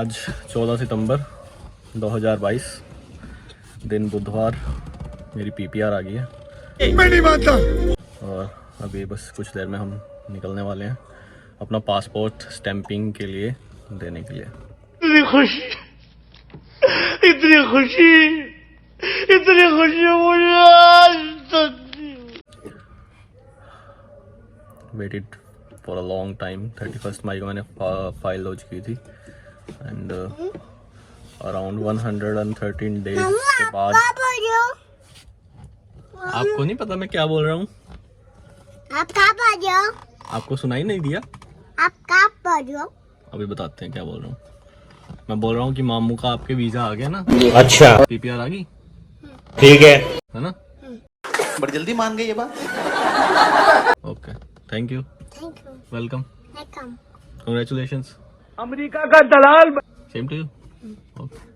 आज 14 सितंबर 2022 दिन बुधवार। मेरी पीपीआर आ गई है। मैं नहीं मानता। और अभी बस कुछ देर में हम निकलने वाले हैं अपना पासपोर्ट स्टैंपिंग के लिए देने के लिए। इतनी खुशी, इतनी खुशी, इतनी खुशी मुझे आज waited for a long time. 31 मई को मैंने फाइल लॉन्च की थी एंड अराउंड 113 डेज के बाद। आपको नहीं पता मैं क्या बोल रहा हूँ? आप कहाँ पढ़ रहे हो? आपको सुनाई नहीं दिया? आप कहाँ पढ़ रहे हो? अभी बताते हैं क्या बोल रहा हूँ। मैं बोल रहा हूँ कि मामू का आपके वीजा आ गया ना। अच्छा, पीपीआर आ गई, ठीक है ना? बड़ी जल्दी मान गई ये बात। Okay, thank you, welcome, congratulations. America का दलाल। Same to you. ओके।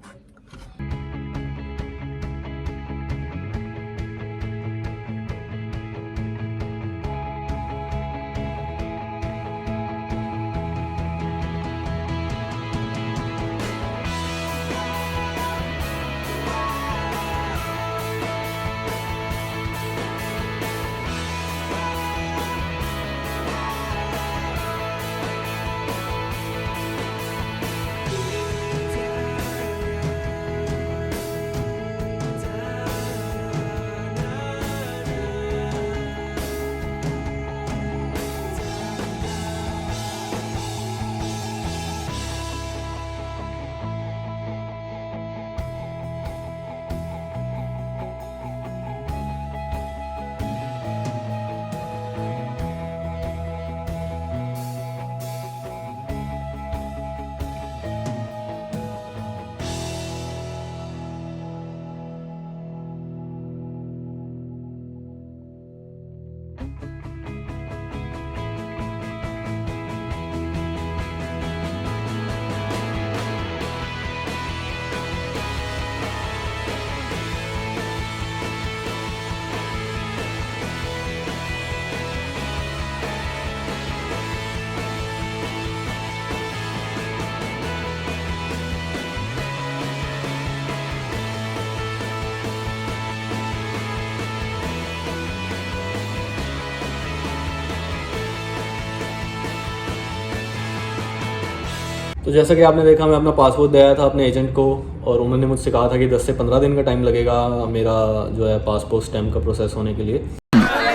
तो जैसा कि आपने देखा, मैं अपना पासपोर्ट दिया था अपने एजेंट को और उन्होंने मुझसे कहा था कि 10 से 15 दिन का टाइम लगेगा मेरा जो है पासपोर्ट स्टैम्प का प्रोसेस होने के लिए।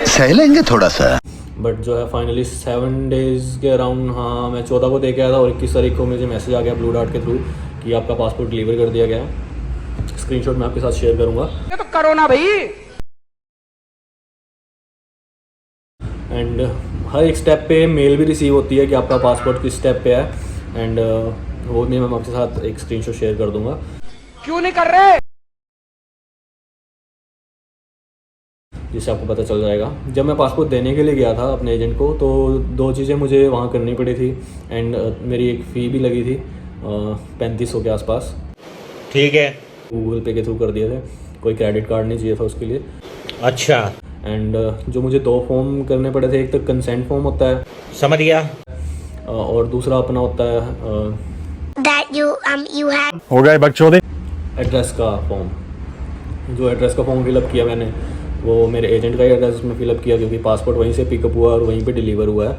सह लेंगे थोड़ा सा। बट जो है फाइनली 7 डेज़ के अराउंड, हाँ, मैं 14 को दे के आया था और 21 तारीख को मुझे मैसेज आ गया ब्लू डार्ट के थ्रू कि आपका पासपोर्ट डिलीवर कर दिया गया है। स्क्रीनशॉट मैं आपके साथ शेयर करूँगा। ये तो करो ना भाई। एंड हर एक स्टेप पे मेल भी रिसीव होती है कि आपका पासपोर्ट किस स्टेप पे है। एंड वो भी मैं आपके साथ एक स्क्रीनशॉट शेयर कर दूंगा। क्यों नहीं कर रहे? जिससे आपको पता चल जाएगा। जब मैं पासपोर्ट देने के लिए गया था अपने एजेंट को, तो 2 चीज़ें मुझे वहाँ करनी पड़ी थी एंड मेरी एक फ़ी भी लगी थी 3500 के आसपास। ठीक है, गूगल पे के थ्रू कर दिए थे, कोई क्रेडिट कार्ड नहीं चाहिए था उसके लिए। अच्छा, एंड जो मुझे 2 फॉर्म करने पड़े थे, एक तो कंसेंट फॉर्म होता है, समझ गया, और दूसरा अपना होता है हो गए बकचोदे, एड्रेस का फॉर्म। जो एड्रेस का फॉर्म फिलअप किया मैंने, वो मेरे एजेंट का ही एड्रेस में फिलअप किया क्योंकि पासपोर्ट वहीं से पिकअप हुआ और वहीं पे डिलीवर हुआ है।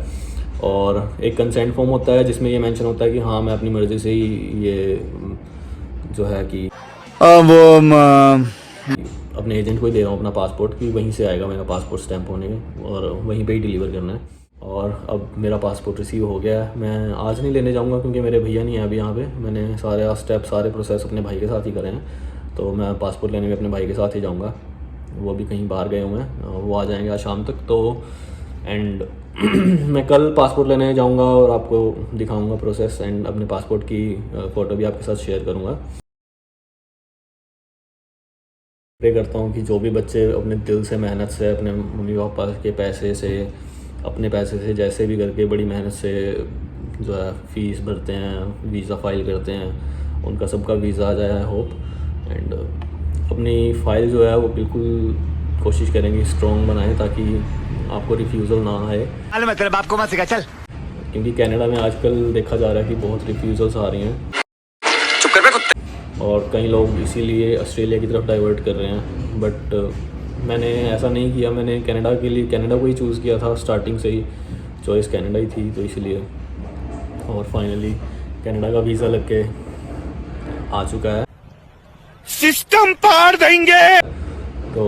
और एक कंसेंट फॉर्म होता है जिसमें ये मेंशन होता है कि हाँ, मैं अपनी मर्ज़ी से ही ये जो है कि अपने एजेंट को ही दे रहा हूँ अपना पासपोर्ट, कि वहीं से आएगा मेरा पासपोर्ट स्टैंप होने के और वहीं पे ही डिलीवर करना है। और अब मेरा पासपोर्ट रिसीव हो गया है। मैं आज नहीं लेने जाऊँगा क्योंकि मेरे भैया नहीं है अभी यहाँ पे। मैंने सारे स्टेप, सारे प्रोसेस अपने भाई के साथ ही करे हैं, तो मैं पासपोर्ट लेने में अपने भाई के साथ ही जाऊँगा। वो भी कहीं बाहर गए हुए हैं, वो आ जाएंगे आज शाम तक। तो एंड मैं कल पासपोर्ट लेने जाऊँगा और आपको दिखाऊँगा प्रोसेस एंड अपने पासपोर्ट की फ़ोटो भी आपके साथ शेयर करूँगा। प्रे करता हूँ कि जो भी बच्चे अपने दिल से, मेहनत से, अपने मम्मी पापा के पैसे से, अपने पैसे से, जैसे भी करके बड़ी मेहनत से जो है फ़ीस भरते हैं, वीज़ा फाइल करते हैं, उनका सबका वीज़ा आ जाए, आई होप। एंड अपनी फ़ाइल जो है वो बिल्कुल कोशिश करेंगे स्ट्रॉन्ग बनाएं ताकि आपको रिफ्यूज़ल ना आए। मैं तेरे बाप को मत सिखा, चल। क्योंकि कनाडा में आजकल देखा जा रहा है कि बहुत रिफ्यूज़ल्स आ रही हैं। और कई लोग इसीलिए ऑस्ट्रेलिया की तरफ डाइवर्ट कर रहे हैं, बट मैंने ऐसा नहीं किया। मैंने कनाडा के लिए कनाडा को ही चूज़ किया था, स्टार्टिंग से ही चॉइस कनाडा ही थी, तो इसलिए। और फाइनली कनाडा का वीज़ा लग के आ चुका है। सिस्टम पार देंगे। तो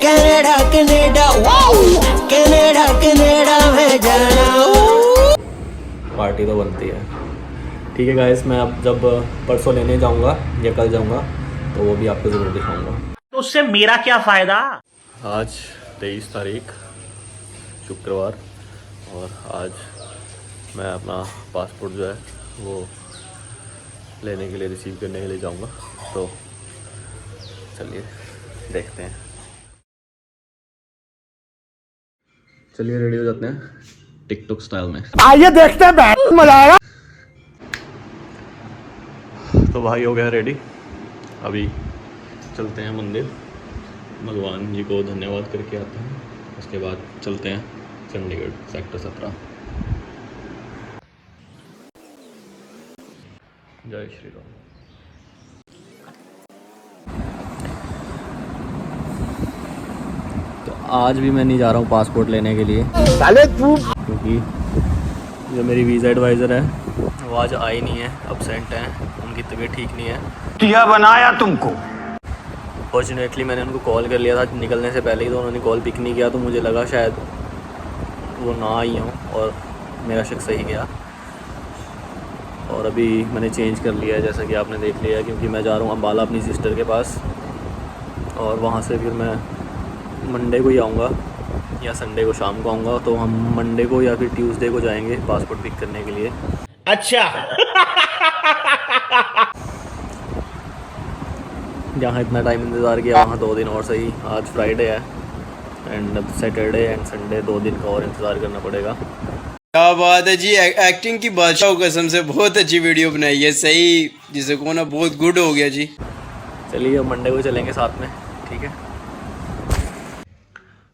Canada Canada wow, Canada Canada में जाना। पार्टी तो बनती है। ठीक है गाइस, मैं अब जब परसों लेने जाऊंगा या कल जाऊंगा तो वो भी आपको ज़रूर दिखाऊंगा। तो उससे मेरा क्या फायदा? आज 23 तारीख शुक्रवार, और आज मैं अपना पासपोर्ट जो है वो लेने के लिए, रिसीव करने के लिए जाऊंगा। तो चलिए देखते हैं। चलिए रेडी हो जाते हैं टिकटॉक स्टाइल में। आइए देखते हैं, बहुत मजा आएगा। तो भाई हो गया रेडी, अभी चलते हैं मंदिर, भगवान जी को धन्यवाद करके आते हैं, उसके बाद चलते हैं चंडीगढ़ सेक्टर 17। जय श्री राम। तो आज भी मैं नहीं जा रहा हूँ पासपोर्ट लेने के लिए, क्योंकि जो मेरी वीज़ा एडवाइज़र है वो आज आई नहीं है, अब्सेंट हैं, उनकी तबीयत ठीक नहीं है। क्या बनाया तुमको? फॉर्चुनेटली मैंने उनको कॉल कर लिया था निकलने से पहले ही, तो उन्होंने कॉल पिक नहीं किया, तो मुझे लगा शायद वो ना आई हों, और मेरा शक सही गया। और अभी मैंने चेंज कर लिया है, जैसा कि आपने देख लिया है, क्योंकि मैं जा रहा हूँ अम्बाला अपनी सिस्टर के पास, और वहाँ से फिर मैं मंडे को ही आऊँगा या संडे को शाम को आऊँगा। तो हम मंडे को या फिर ट्यूसडे को जाएंगे पासपोर्ट पिक करने के लिए। अच्छा। जहाँ इतना टाइम इंतज़ार किया वहाँ 2 दिन और सही। आज फ्राइडे है एंड सैटरडे एंड संडे 2 दिन का और इंतज़ार करना पड़ेगा। क्या बात है जी, एक्टिंग की बादशाह कसम से बहुत अच्छी वीडियो बनाई है, सही जिसे को ना बहुत गुड हो गया जी। चलिए अब मंडे को चलेंगे साथ में, ठीक है।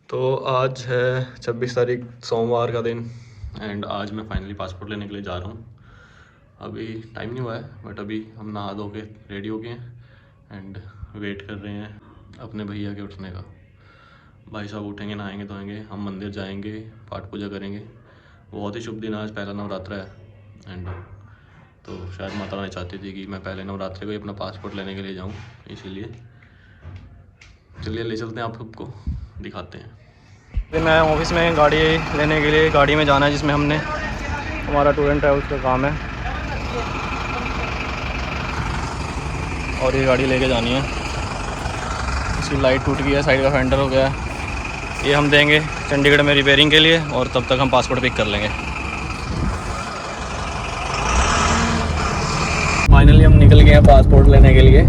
तो आज है 26 तारीख सोमवार का दिन, एंड आज मैं फाइनली पासपोर्ट लेने के लिए जा रहा हूँ। अभी टाइम नहीं हुआ है, बट अभी हम नहा धो के रेडी हो गए हैं एंड वेट कर रहे हैं अपने भैया के उठने का। भाई साहब उठेंगे, नहाएंगे धोएंगे, हम मंदिर जाएंगे, पाठ पूजा करेंगे। बहुत ही शुभ दिन, आज पहला नवरात्र है एंड तो शायद माता रानी चाहती थी कि मैं पहले नवरात्रे को ही अपना पासपोर्ट लेने के लिए जाऊं, इसीलिए चलिए ले चलते हैं, आप सबको दिखाते हैं। मैं ऑफिस में गाड़ी लेने के लिए गाड़ी में जाना है, जिसमें हमने हमारा टूर एंड ट्रैवल्स का काम है, और ये गाड़ी लेके जानी है। इसकी लाइट टूट गई है, साइड का फेंडर हो गया है, ये हम देंगे चंडीगढ़ में रिपेयरिंग के लिए, और तब तक हम पासपोर्ट पिक कर लेंगे। फाइनली हम निकल गए हैं पासपोर्ट लेने के लिए।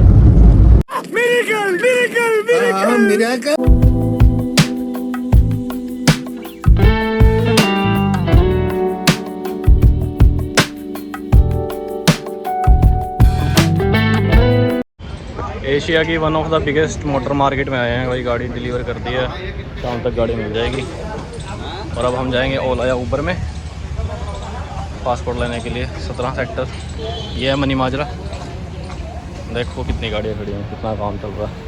एशिया की one of the biggest motor market में आए हैं। वही गाड़ी डिलीवर कर दी है, शाम तक गाड़ी मिल जाएगी। और अब हम जाएंगे ओला या ऊबर में पासपोर्ट लेने के लिए 17 सेक्टर। ये है मनी माजरा, देखो कितनी गाड़ियाँ खड़ी हैं, कितना काम चल रहा है।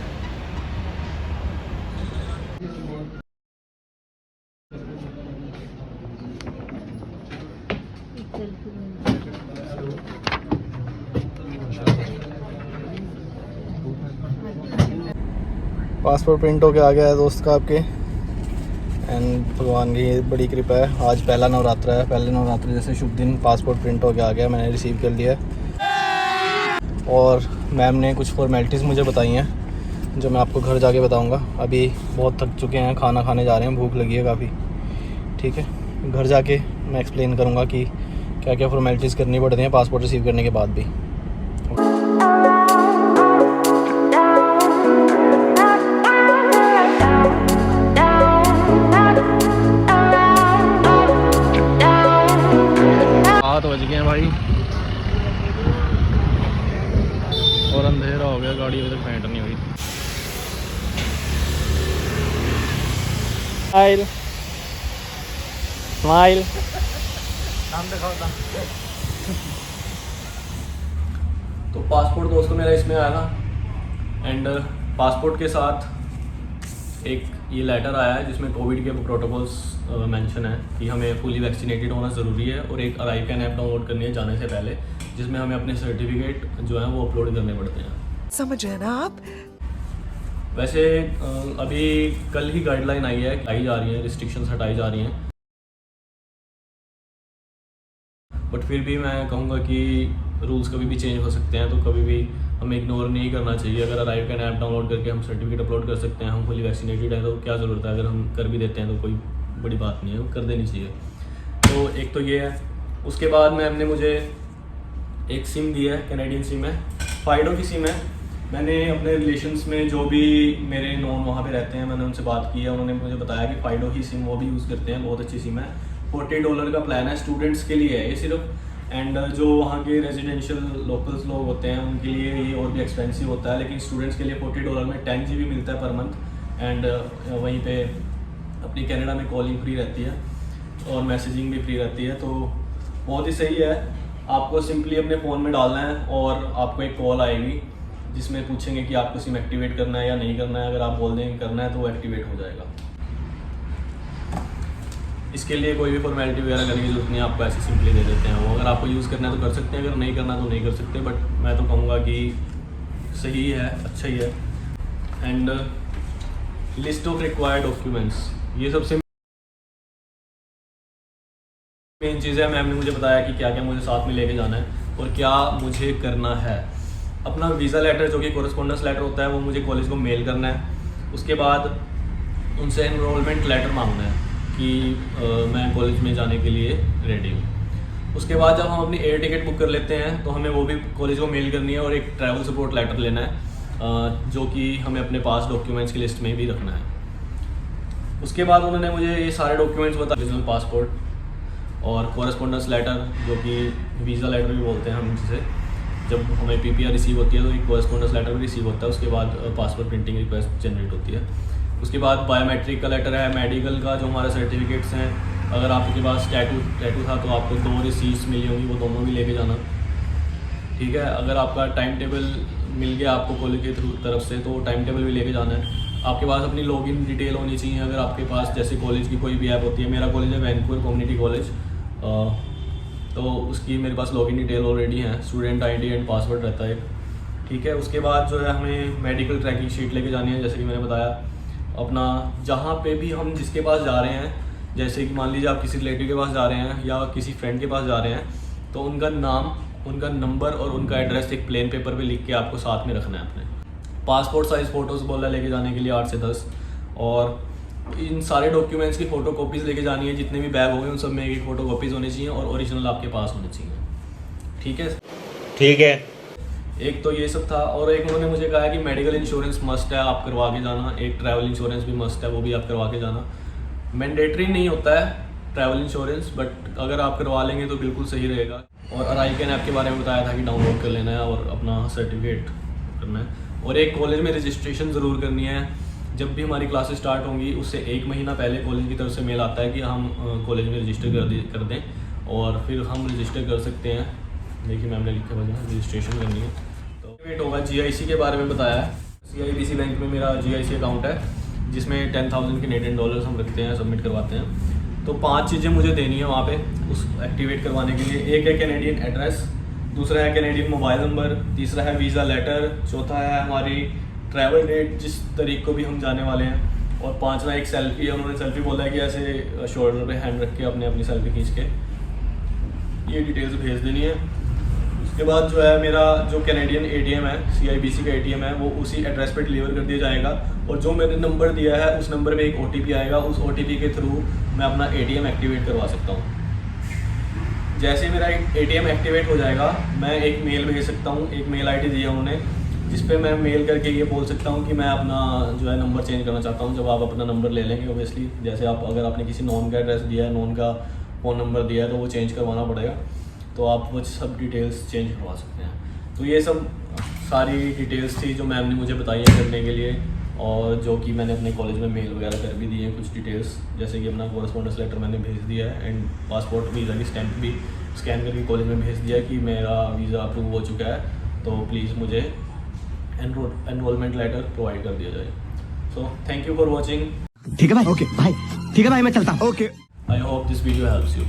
पासपोर्ट प्रिंट होके आ गया है दोस्त का आपके, एंड भगवान की बड़ी कृपा है, आज पहला नवरात्रा है। पहले नवरात्रि जैसे शुभ दिन पासपोर्ट प्रिंट होके आ गया, मैंने रिसीव कर लिया है। और मैम ने कुछ फॉर्मेलिटीज़ मुझे बताई हैं जो मैं आपको घर जाके बताऊंगा। अभी बहुत थक चुके हैं, खाना खाने जा रहे हैं, भूख लगी है काफ़ी, ठीक है। घर जाके मैं एक्सप्लेन करूँगा कि क्या क्या फॉर्मेलिटीज़ करनी पड़ती हैं पासपोर्ट रिसीव करने के बाद भी। बज गए हैं भाई, और अंधेरा हो गया, गाड़ी अभी तक पेंट नहीं हुई। स्माइल स्माइल, नाम दिखाओ। तो पासपोर्ट दोस्तों मेरा इसमें आया था एंड पासपोर्ट के साथ एक ये लेटर आया है जिसमें कोविड के प्रोटोकॉल्स मेंशन है कि हमें फुली वैक्सीनेटेड होना ज़रूरी है और एक अराइकन ऐप डाउनलोड करनी है जाने से पहले, जिसमें हमें अपने सर्टिफिकेट जो है वो अपलोड करने पड़ते हैं। समझ रहे ना आप? वैसे अभी कल ही गाइडलाइन आई है, आई जा रही है, रिस्ट्रिक्शंस हटाई जा रही हैं, बट फिर भी मैं कहूँगा कि रूल्स कभी भी चेंज हो सकते हैं, तो कभी भी हमें इग्नोर नहीं करना चाहिए। अगर अराइकन ऐप डाउनलोड करके हम सर्टिफिकेट अपलोड कर सकते हैं, हम फुली वैक्सीनेटेड है, तो क्या ज़रूरत है, अगर हम कर भी देते हैं तो कोई बड़ी बात नहीं है, कर देनी चाहिए। तो एक तो ये है। उसके बाद मैम ने मुझे एक सिम दी है, कैनेडियन सिम है, फाइडो की सिम है। मैंने अपने रिलेशंस में जो भी मेरे नॉन वहाँ पे रहते हैं, मैंने उनसे बात की है, उन्होंने मुझे बताया कि फाइडो ही सिम वो भी यूज़ करते हैं, बहुत अच्छी सिम है। $40 का प्लान है, स्टूडेंट्स के लिए है ये सिर्फ, एंड जो वहाँ के रेजिडेंशियल लोकल्स लोग होते हैं उनके लिए ये और भी एक्सपेंसिव होता है, लेकिन स्टूडेंट्स के लिए $40 में 10 GB मिलता है पर मंथ, एंड वहीं पे अपनी कनाडा में कॉलिंग फ्री रहती है और मैसेजिंग भी फ्री रहती है, तो बहुत ही सही है। आपको सिंपली अपने फ़ोन में डालना है और आपको एक कॉल आएगी जिसमें पूछेंगे कि आपको सिम एक्टिवेट करना है या नहीं करना है। अगर आप बोल देंगे करना है तो वो एक्टिवेट हो जाएगा। इसके लिए कोई भी फॉर्मेलिटी वगैरह करने की जरूरत नहीं है, आपको ऐसे सिंपली दे देते हैं वो। अगर आपको यूज़ करना है तो कर सकते हैं, अगर नहीं करना तो नहीं कर सकते, बट मैं तो कहूँगा कि सही है, अच्छा ही है। And list of required documents, ये सबसे मेन चीज़ है। मैम ने मुझे बताया कि क्या क्या मुझे साथ में लेके जाना है और क्या मुझे करना है। अपना वीज़ा लेटर जो कि कोरेस्पोंडेंस लेटर होता है वो मुझे कॉलेज को मेल करना है। उसके बाद उनसे एनरोलमेंट लेटर मांगना है कि मैं कॉलेज में जाने के लिए रेडी हूँ। उसके बाद जब हम अपनी एयर टिकट बुक कर लेते हैं तो हमें वो भी कॉलेज को मेल करनी है और एक ट्रैवल सपोर्ट लेटर लेना है जो कि हमें अपने पास डॉक्यूमेंट्स की लिस्ट में भी रखना है। उसके बाद उन्होंने मुझे ये सारे डॉक्यूमेंट्स बताए, ओरिजिनल पासपोर्ट और कोरेस्पोंडेंस लेटर जो कि वीज़ा लेटर भी बोलते हैं हम जिसे, जब हमें PPR रिसीव होती है तो एक कोरेस्पोंडेंस लेटर भी रिसीव होता है। उसके बाद पासपोर्ट प्रिंटिंग रिक्वेस्ट जनरेट होती है। उसके बाद बायोमेट्रिक का लेटर है, मेडिकल का जो हमारे सर्टिफिकेट्स हैं, अगर आपके पास टैटू था तो आपको 2 रिसीट्स मिली होंगी, वो दोनों भी लेके जाना, ठीक है। अगर आपका टाइम टेबल मिल गया आपको कॉलेज के तरफ से तो टाइम टेबल भी लेके जाना है। आपके पास अपनी लॉगिन डिटेल होनी चाहिए। अगर आपके पास जैसे कॉलेज की कोई भी ऐप होती है, मेरा कॉलेज है वैंकूवर कम्युनिटी कॉलेज, तो उसकी मेरे पास लॉगिन डिटेल ऑलरेडी है, स्टूडेंट ID एंड पासवर्ड रहता है, ठीक है। उसके बाद जो है हमें मेडिकल ट्रैकिंग शीट लेके जानी है, जैसे कि मैंने बताया। अपना जहाँ पे भी हम जिसके पास जा रहे हैं, जैसे कि मान लीजिए आप किसी रिलेटिव के पास जा रहे हैं या किसी फ्रेंड के पास जा रहे हैं, तो उनका नाम, उनका नंबर और उनका एड्रेस एक प्लेन पेपर पे लिख के आपको साथ में रखना है अपने। पासपोर्ट साइज़ फ़ोटोज़ बोला लेके जाने के लिए 8 से 10, और इन सारे डॉक्यूमेंट्स की फ़ोटो कॉपीज़ लेके जानी है। जितने भी बैग होंगे उन सब में एक फ़ोटो कॉपीज़ होनी चाहिए और ओरिजिनल आपके पास होने चाहिए, ठीक है। ठीक है। एक तो ये सब था, और एक उन्होंने मुझे कहा है कि मेडिकल इंश्योरेंस मस्ट है, आप करवा के जाना। एक ट्रैवल इंश्योरेंस भी मस्ट है, वो भी आप करवा के जाना। मैंडेटरी नहीं होता है ट्रैवल इंश्योरेंस, बट अगर आप करवा लेंगे तो बिल्कुल सही रहेगा। और अराइकन ऐप के बारे में बताया था कि डाउनलोड कर लेना है और अपना सर्टिफिकेट करना है। और एक कॉलेज में रजिस्ट्रेशन ज़रूर करनी है। जब भी हमारी क्लासेस स्टार्ट होंगी उससे 1 महीना पहले कॉलेज की तरफ से मेल आता है कि हम कॉलेज में रजिस्टर कर दें, और फिर हम रजिस्टर कर सकते हैं। देखिए मैम ने लिखा हुआ है रजिस्ट्रेशन करनी है। तो वेट होगा। GIC के बारे में बताया है। CIBC बैंक में मेरा GIC अकाउंट है जिसमें 10,000 कैनेडियन डॉलर्स हम रखते हैं, सबमिट करवाते हैं। तो 5 चीज़ें मुझे देनी है वहाँ पे उस एक्टिवेट करवाने के लिए। एक है कैनेडियन एड्रेस, दूसरा है कैनेडियन मोबाइल नंबर, तीसरा है वीज़ा लेटर, चौथा है हमारी ट्रैवल डेट जिस तारीख को भी हम जाने वाले हैं, और 5वां एक सेल्फी है। उन्होंने सेल्फी बोला है कि ऐसे शोल्डर पे हैंड रख के अपनी सेल्फी खींच के ये डिटेल्स भेज देनी है। उसके बाद जो है मेरा जो कैनेडियन ATM है, CIBC का ATM है, वो उसी एड्रेस पे डिलीवर कर दिया जाएगा, और जो मैंने नंबर दिया है उस नंबर पे एक OTP आएगा। उस OTP के थ्रू मैं अपना ATM एक्टिवेट करवा सकता हूँ। जैसे मेरा ATM एक्टिवेट हो जाएगा मैं एक मेल भेज सकता हूँ। एक मेल ID दिया उन्होंने जिस पे मैं मेल करके ये बोल सकता हूँ कि मैं अपना जो है नंबर चेंज करना चाहता हूँ। जब आप अपना नंबर ले लेंगे ओबियसली, जैसे आप अगर आपने किसी नॉन का एड्रेस दिया है, नॉन का फ़ोन नंबर दिया है, तो वो चेंज करवाना पड़ेगा, तो आप वो सब डिटेल्स चेंज करवा सकते हैं। तो ये सब सारी डिटेल्स थी जो मैम ने मुझे बताई है करने के लिए, और जो कि मैंने अपने कॉलेज में मेल वगैरह कर भी दिए हैं कुछ डिटेल्स, जैसे कि अपना कोरेस्पोंडेंस लेटर मैंने भेज दिया है, एंड पासपोर्ट वीज़ा की स्टैंप भी स्कैन करके कॉलेज में भेज दिया है कि मेरा वीज़ा अप्रूव हो चुका है तो प्लीज़ मुझे एनरोलमेंट लेटर प्रोवाइड कर दिया जाए। So thank you for watching. ठीक है भाई, ओके भाई, ठीक है भाई, मैं चलता हूँ, okay. I hope this video helps you.